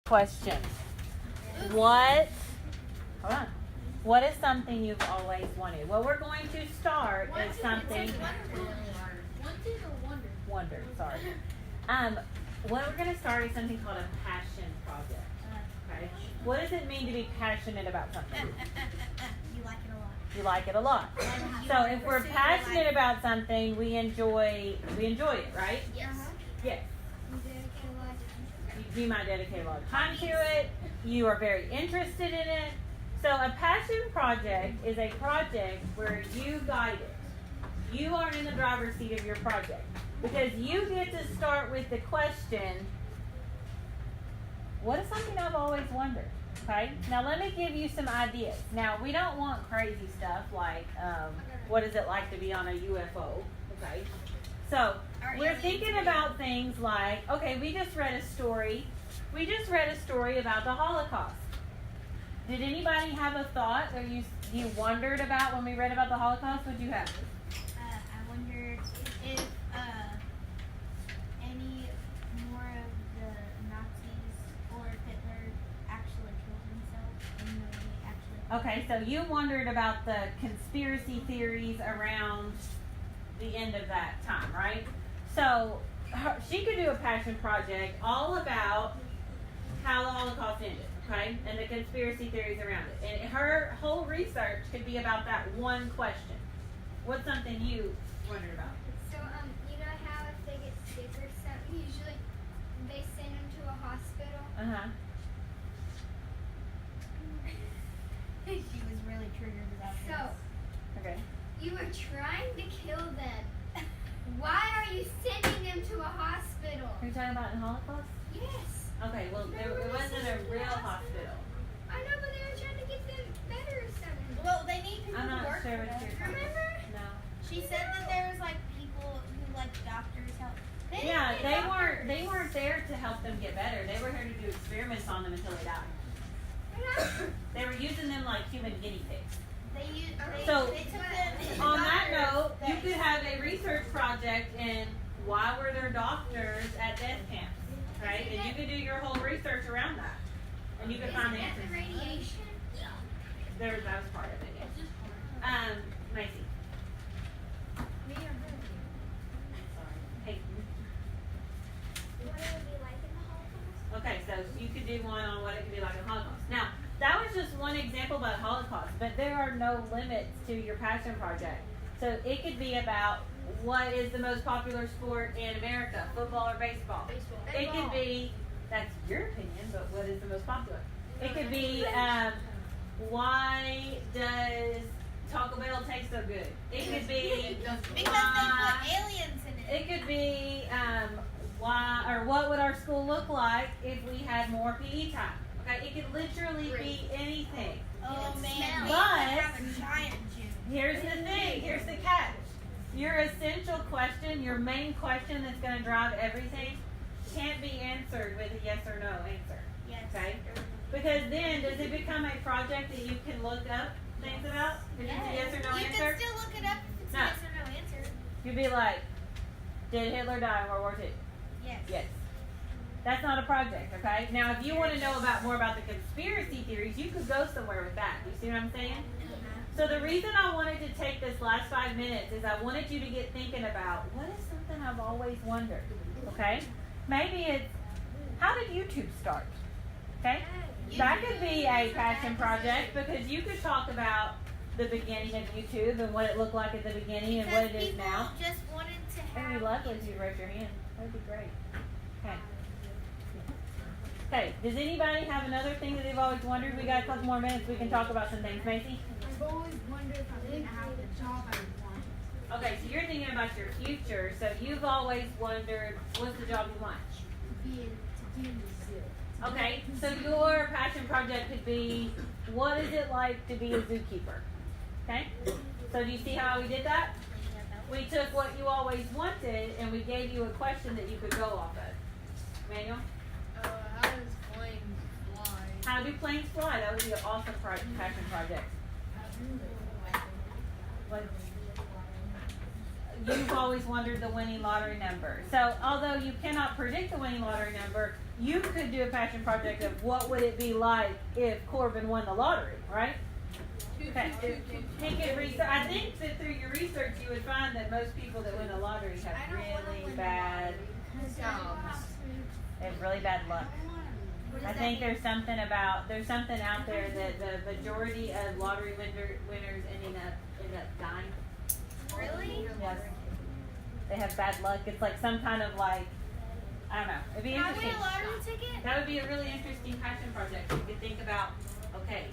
Question. What? Hold on. What is something you've always wanted? Well, we're going to start at something. Wonder. Sorry. What we're going to start is something called a passion project. Okay. What does it mean to be passionate about something? You like it a lot. You like it a lot. So if we're passionate about something, we enjoy it, right? Yes. Yes. You might dedicate a lot of time to it. You are very interested in it. So a passion project is a project where you guide it. You are in the driver's seat of your project because you get to start with the question, what is something I've always wondered? Okay, now let me give you some ideas. Now, we don't want crazy stuff like, what is it like to be on a UFO? Okay, so we're thinking about things like, okay, we just read a story about the Holocaust. Did anybody have a thought or you wondered about when we read about the Holocaust? What did you have? I wondered if any more of the Nazis or Hitler actually killed himself. Okay, so you wondered about the conspiracy theories around the end of that time, right? So she could do a passion project all about how the Holocaust ended, okay? And the conspiracy theories around it. And her whole research could be about that one question. What's something you wondered about? So, you know how if they get sick or something, usually they send them to a hospital? Uh-huh. She was really triggered about So, this. Okay. you were trying to kill them. Why are you sending them to a hospital? Are you talking about in Holocaust? Yes. Okay, well, it wasn't a real hospital. I know, but they were trying to get them better or something. Well, they need people I'm to not work sure for what them. you're talking Remember? about. No. She said that there was like people who like doctors help. Yeah, they weren't there to help them get better. They were here to do experiments on them until they died. They were using them like human guinea pigs. So, they took them. On that note, you could have a research project in why were there doctors at death camps, right? And you could do your whole research around that, and you could find the Isn't that answers. the radiation? That was part of it. Yeah. Macy. Me or her? Hey. What it would be like in the Holocaust? Okay, so you could do one on what it could be like in Holocaust. Now, that was just one example about Holocaust, but there are no limits to your passion project. So it could be about what is the most popular sport in America, football or baseball. It could be, that's your opinion, but what is the most popular? It could be, why does Taco Bell taste so good? It could be, Because they put aliens in it. it could be, why or what would our school look like if we had more PE time? Okay, it could literally be anything. Oh man, we But- have a giant gym. Here's the thing, here's the catch. Your essential question, your main question that's going to drive everything, can't be answered with a yes or no answer. Yes. Okay? Because then, does it become a project that you can look up things about? If it's a yes or no You answer? can still look it up if it's No. a yes or no answer. You'd be like, did Hitler die in World War II? Yes. Yes. That's not a project, okay? Now, if you want to know more about the conspiracy theories, you could go somewhere with that. You see what I'm saying? So the reason I wanted to take this last 5 minutes is I wanted you to get thinking about what is something I've always wondered, okay? Maybe it's, how did YouTube start? Okay? That could be a passion project because you could talk about the beginning of YouTube and what it looked like at the beginning and what it is now. People just wanted to It would have. be lovely if you raise your hand. That would be great. Okay. Okay, does anybody have another thing that they've always wondered? We got a couple more minutes. We can talk about some things. Macy? I've always wondered if I didn't have the job I want. Okay, so you're thinking about your future. So you've always wondered, what's the job you want? Being to be in the zoo. Okay, so your passion project could be, what is it like to be a zookeeper? Okay? So do you see how we did that? We took what you always wanted and we gave you a question that you could go off of. Manuel? How does planes fly? How do planes fly? That would be an awesome passion project. What? you've always wondered the winning lottery number. So although you cannot predict the winning lottery number, you could do a passion project of what would it be like if Corbin won the lottery, right? Okay. I think that through your research you would find that most people that win the lottery have really bad they have really bad luck. I think there's something out there that the majority of lottery winners end up dying. Really? Yes. They have bad luck. It's like some kind of like, I don't know. It'd be Can I interesting. win a lottery ticket? That would be a really interesting passion project. You could think about, okay,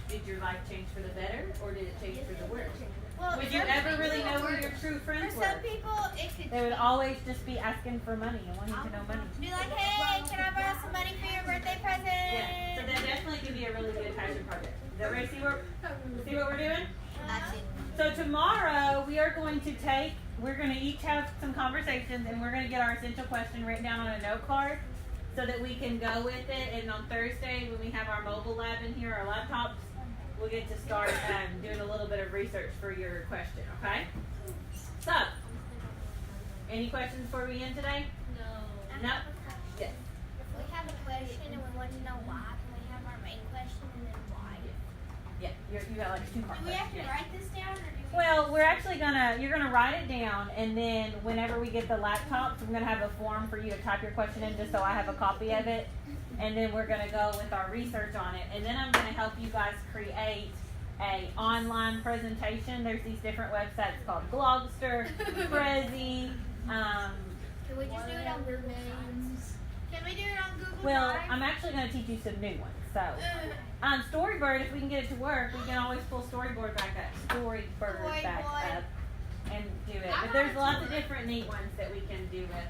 did your life change for the better or did it change for the worse? Well, Would you ever really know who your true friends For some were? people, it could They would always just be asking for money and wanting to know money. be like, hey, can I borrow some money for your birthday present? Yeah, so that definitely could be a really good passion project. Is that right? See what we're doing? So tomorrow we are going to we're going to each have some conversations and we're going to get our essential question written down on a note card so that we can go with it. And on Thursday when we have our mobile lab in here, our laptops, we'll get to start doing a little bit of research for your question, okay? So, any questions before we end today? No. No? Yes. If we have a question and we want to know why, can we have our main question and then why? Yeah, you got like 2 more Do we have to questions. write this down or do we? Well, we're actually you're gonna write it down, and then whenever we get the laptops, I'm gonna have a form for you to type your question in, just so I have a copy of it, and then we're gonna go with our research on it, and then I'm gonna help you guys create a online presentation. There's these different websites called Blogster, Prezi. Can we just do it on Google Slides? Can we do it on Google Well, Drive? I'm actually gonna teach you some new ones. So, Storyboard, if we can get it to work, we can always pull Storyboard back up. Storyboard back up and do it. But there's lots of different neat ones that we can do with.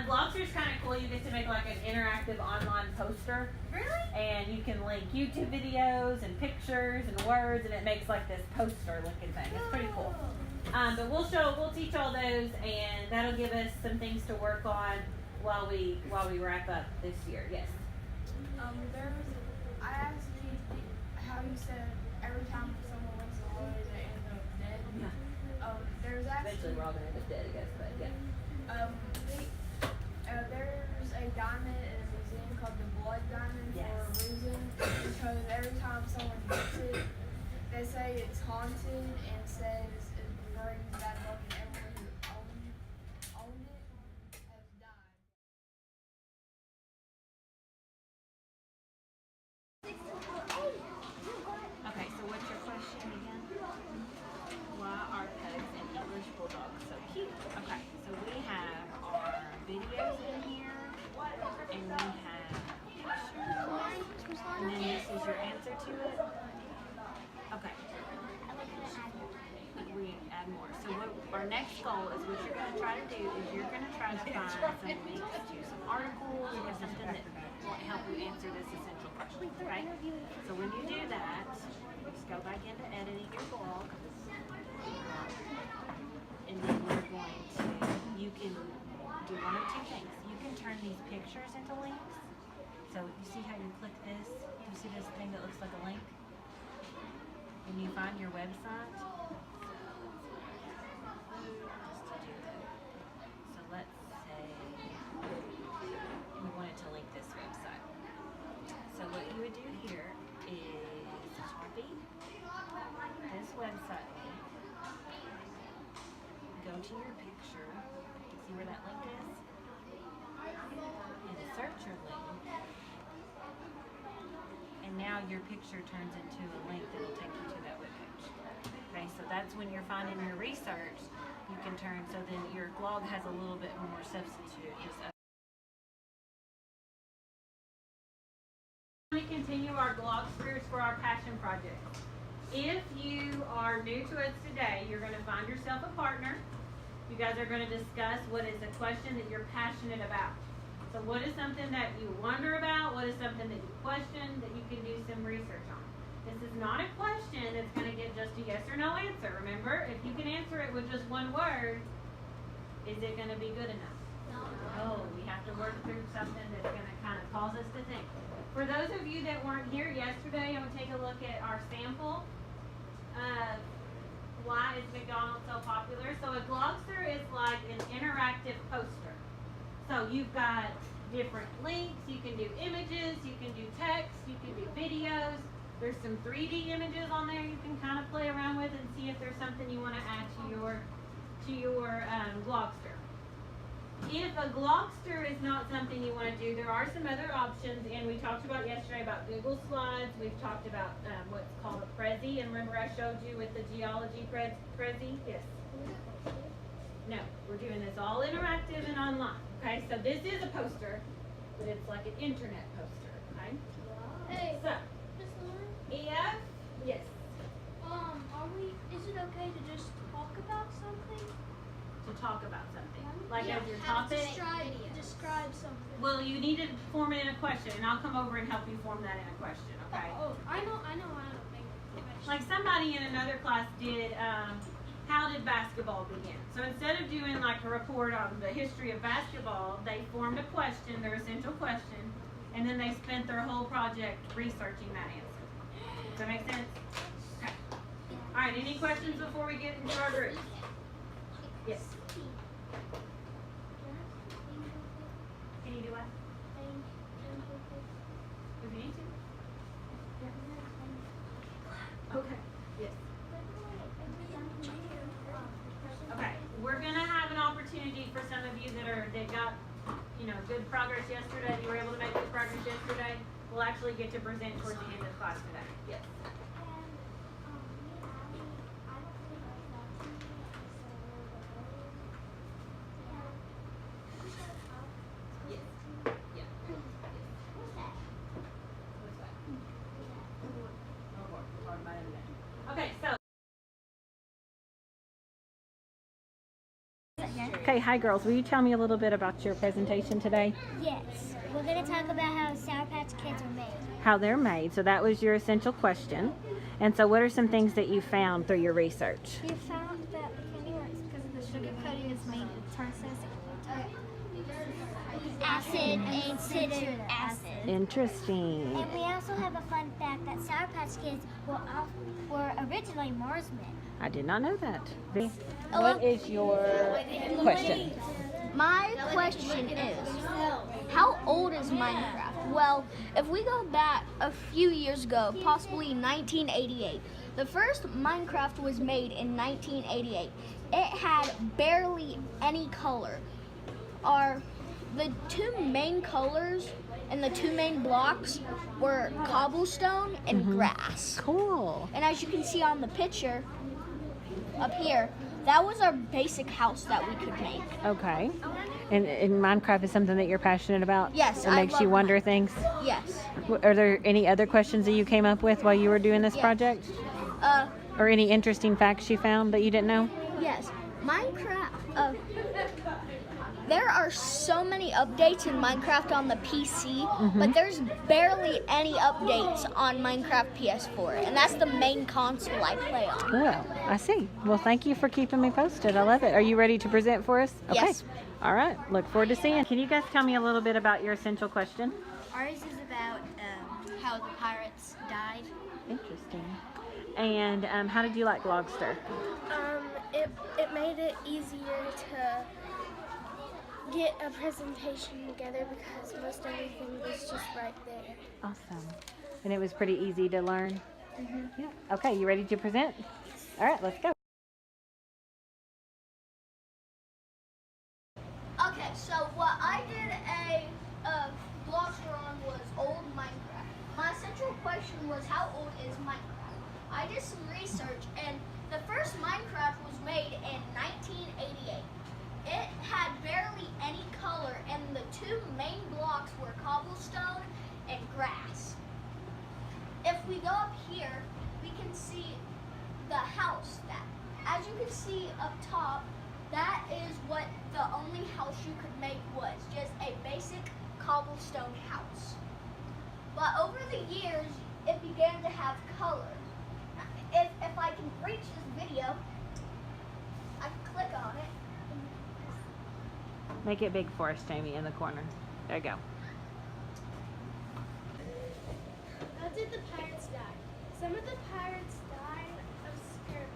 Blogster's kind of cool. You get to make like an interactive online poster. Really? And you can link YouTube videos and pictures and words, and it makes like this poster looking thing. It's pretty cool. But we'll teach all those, and that'll give us some things to work on while we wrap up this year. Yes. I asked you how you said every time someone wins the lottery they end up dead. Yeah. There's Eventually, actually we're all gonna end up dead, I guess. But yeah. There's a diamond in a museum called the Blood Diamond for a reason, because every time someone gets it, they say it's haunted and says it's regarding bad luck, and everyone who owned it has died. Okay, so what's your question again? Why are pugs and English bulldogs so cute? Okay, so we have our videos in here, and we have pictures. And then this is your answer to it. Okay. We add more. So what our next goal is, what you're going to try to do is you're going to try to find some links to some articles or something that will help you answer this essential question. Okay? So when you do that, just go back into editing your blog, and then you're going to, you can do one of 2 things. You can turn these pictures into links. So you see how you click this? You see this thing that looks like a link? When you find your website, so let's say we wanted to link this website. So what you would do here is copy this website link, go to your picture, see where that link is, insert your link, and now your picture turns into a link that will take you to that webpage. Okay, so that's when you're finding your research, you can turn, so then your blog has a little bit more substitute. We continue our blog series for our passion project. If you are new to us today, you're going to find yourself a partner. You guys are going to discuss what is a question that you're passionate about. So what is something that you wonder about? What is something that you question that you can do some research on? This is not a question that's going to get just a yes or no answer. Remember, if you can answer it with just one word, is it going to be good enough? No, we have to work through something that's going to kind of cause us to think. For those of you that weren't here yesterday, I'm going to take a look at our sample why is McDonald's so popular? So a Globster is like an interactive poster. So you've got different links, you can do images, you can do text, you can do videos. There's some 3D images on there you can kind of play around with and see if there's something you want to add to your Globster. If a Globster is not something you want to do, there are some other options, and we talked about yesterday about Google Slides. We've talked about what's called a Prezi, and remember I showed you with the geology Prezi? Yes. No, we're doing this all interactive and online. Okay, so this is a poster, but it's like an internet poster. Okay. Hey, So, Miss Lauren, if yes, is it okay to just talk about something? to talk about something like Yeah, as your have topic. Describe something. Well, you need to form it in a question, and I'll come over and help you form that in a question. Okay. Oh, I know how to make a question. Like somebody in another class did, how did basketball begin? So instead of doing like a report on the history of basketball, they formed a question, their essential question, and then they spent their whole project researching that answer. Does that make sense? Okay. All right, any questions before we get into our group? Yes. Can you do what? If you need to. Okay. Yes. Okay. We're gonna have an opportunity for some of you that got, good progress yesterday. That you were able to make good progress yesterday. We'll actually get to present towards the end of class today. Yes. Yes. Yeah. What's that? No more. We'll talk about it in a minute. Okay, so. Okay, hi girls. Will you tell me a little bit about your presentation today? Yes, we're going to talk about how Sour Patch Kids are made. How they're made. So that was your essential question. And so what are some things that you found through your research? We found that the candy works because the sugar coating is made with tarsus acid and citric acid. Interesting. And we also have a fun fact that Sour Patch Kids were originally Marsmen. I did not know that. Oh, What is your question? My question is, how old is Minecraft? Well, if we go back a few years ago, possibly 1988, the first Minecraft was made in 1988. It had barely any color. The two main colors and the two main blocks were cobblestone and grass. Cool. And as you can see on the picture up here, that was our basic house that we could make. Okay. And Minecraft is something that you're passionate about? Yes, It I makes you love wonder things? Yes. Are there any other questions that you came up with while you were doing this Yes. project? Uh, Or any interesting facts you found that you didn't know? yes. Minecraft. There are so many updates in Minecraft on the PC, but there's barely any updates on Minecraft PS4, and that's the main console I play on. Well, I see. Well, thank you for keeping me posted. I love it. Are you ready to present for us? Okay. Yes. All right. Look forward to seeing. Can you guys tell me a little bit about your essential question? Ours is about how the pirates died. Interesting. And how did you like Glogster? It made it easier to get a presentation together because most everything was just right there. Awesome. And it was pretty easy to learn? Yeah. Okay, you ready to present? All right, let's go. Okay, so what I did a glossary on was old Minecraft. My central question was, how old is Minecraft? I did some research, and the first Minecraft was made in 1988. It had barely any color, and the two main blocks were cobblestone and grass. If we go up here, we can see the house. That, as you can see up top, that is what the only house you could make was, just a basic cobblestone house. But over the years, it began to have color. If I can reach this video, I can click on it. Make it big for us, Jamie, in the corner. There you go. How did the pirates die? Some of the pirates died of scurvy.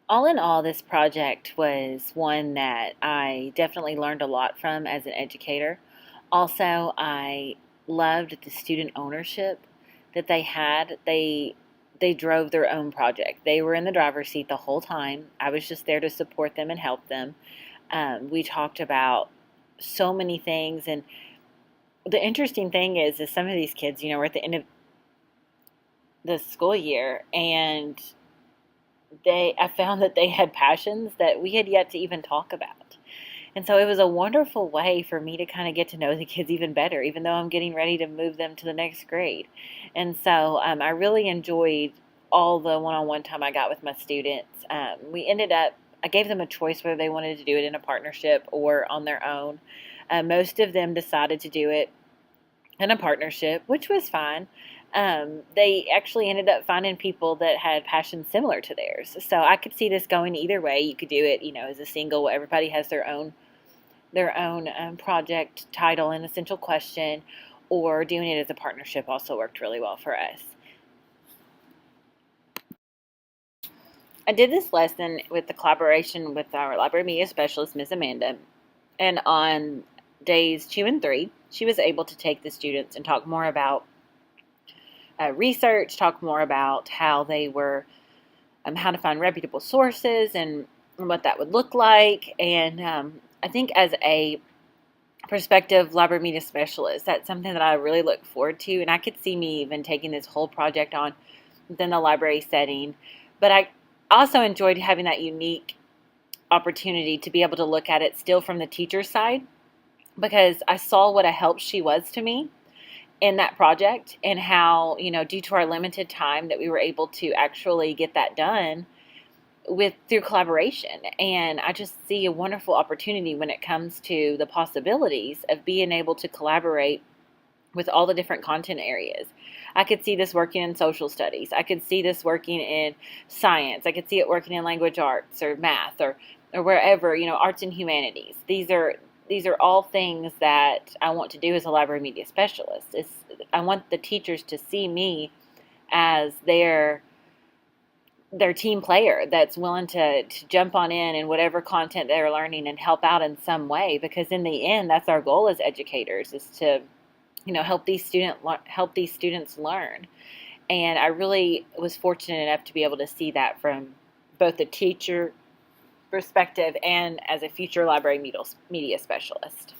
all in all, this project was one that I definitely learned a lot from as an educator. Also, I loved the student ownership that they had. They drove their own project. They were in the driver's seat the whole time. I was just there to support them and help them. We talked about so many things, and the interesting thing is some of these kids, we're at the end of the school year, and I found that they had passions that we had yet to even talk about. And so it was a wonderful way for me to kind of get to know the kids even better, even though I'm getting ready to move them to the next grade. And so I really enjoyed all the one-on-one time I got with my students. I gave them a choice whether they wanted to do it in a partnership or on their own. Most of them decided to do it in a partnership, which was fine. They actually ended up finding people that had passions similar to theirs. So I could see this going either way. You could do it, as a single. Everybody has their own project title and essential question, or doing it as a partnership also worked really well for us. I did this lesson with the collaboration with our library media specialist, Ms. Amanda, and on days 2 and 3, she was able to take the students and talk more about research, talk more about how they were, how to find reputable sources and what that would look like. And I think as a prospective library media specialist, that's something that I really look forward to. And I could see me even taking this whole project on within the library setting. But I also enjoyed having that unique opportunity to be able to look at it still from the teacher's side, because I saw what a help she was to me in that project, and how, due to our limited time, that we were able to actually get that done through collaboration. And I just see a wonderful opportunity when it comes to the possibilities of being able to collaborate with all the different content areas. I could see this working in social studies. I could see this working in science. I could see it working in language arts or math or wherever, arts and humanities. These are all things that I want to do as a library media specialist. I want the teachers to see me as their team player that's willing to jump on in whatever content they're learning and help out in some way, because in the end, that's our goal as educators, is to help these students learn. And I really was fortunate enough to be able to see that from both the teacher perspective and as a future library media specialist.